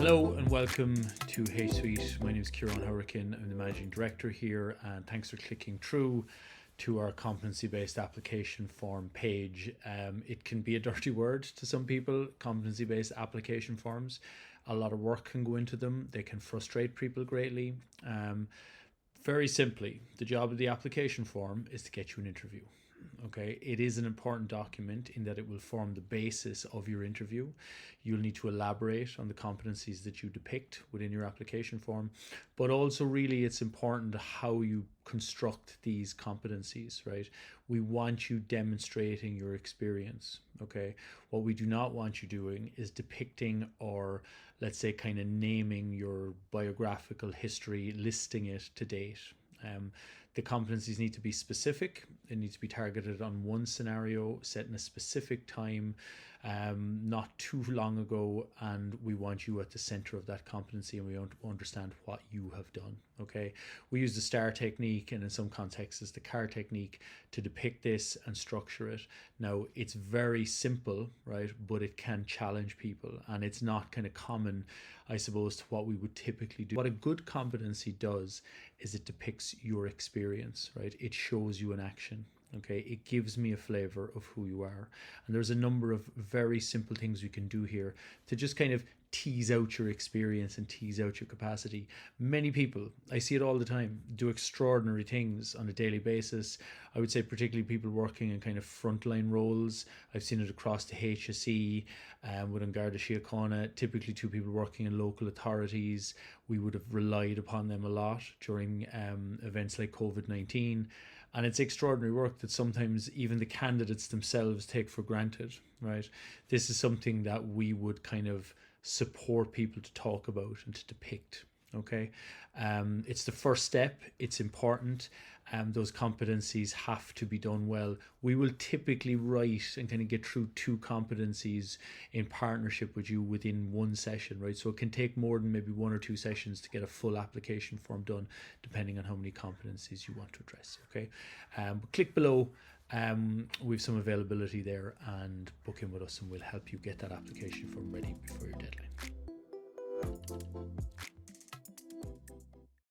Hello and welcome to Hey Suite. My name is Ciarán Hourican. I'm the Managing Director here, and thanks for clicking through to our competency based application form page. It can be a dirty word to some people, competency based application forms. A lot of work can go into them. They can frustrate people greatly. Very simply, the job of the application form is to get you an interview. Okay, it is an important document in that it will form the basis of your interview. You'll need to elaborate on the competencies that you depict within your application form, but also really it's important how you construct these competencies, right? We want you demonstrating your experience. Okay, what we do not want you doing is depicting, or let's say kind of naming your biographical history, listing it to date. The competencies need to be specific. It needs to be targeted on one scenario, set in a specific time, not too long ago, and we want you at the center of that competency, and we want to understand what you have done. Okay, we use the STAR technique, and in some contexts the CAR technique, to depict this and structure it. Now, it's very simple, right, but it can challenge people, and it's not kind of common, I suppose, to what we would typically do. What a good competency does is it depicts your experience, right? It shows you an action. Okay, it gives me a flavor of who you are. And there's a number of very simple things we can do here to just kind of tease out your experience and tease out your capacity. Many people, I see it all the time, do extraordinary things on a daily basis. I would say particularly people working in kind of frontline roles. I've seen it across the HSE, with An Garda Síochána, typically two people working in local authorities. We would have relied upon them a lot during events like COVID-19. And it's extraordinary work that sometimes even the candidates themselves take for granted, right? This is something that we would kind of support people to talk about and to depict. Okay, it's the first step. It's important. Those competencies have to be done well. We will typically write and kind of get through 2 competencies in partnership with you within one session, right? So it can take more than maybe 1 or 2 sessions to get a full application form done, depending on how many competencies you want to address. Okay, but click below. We have some availability there, and book in with us, and we'll help you get that application form ready before your deadline.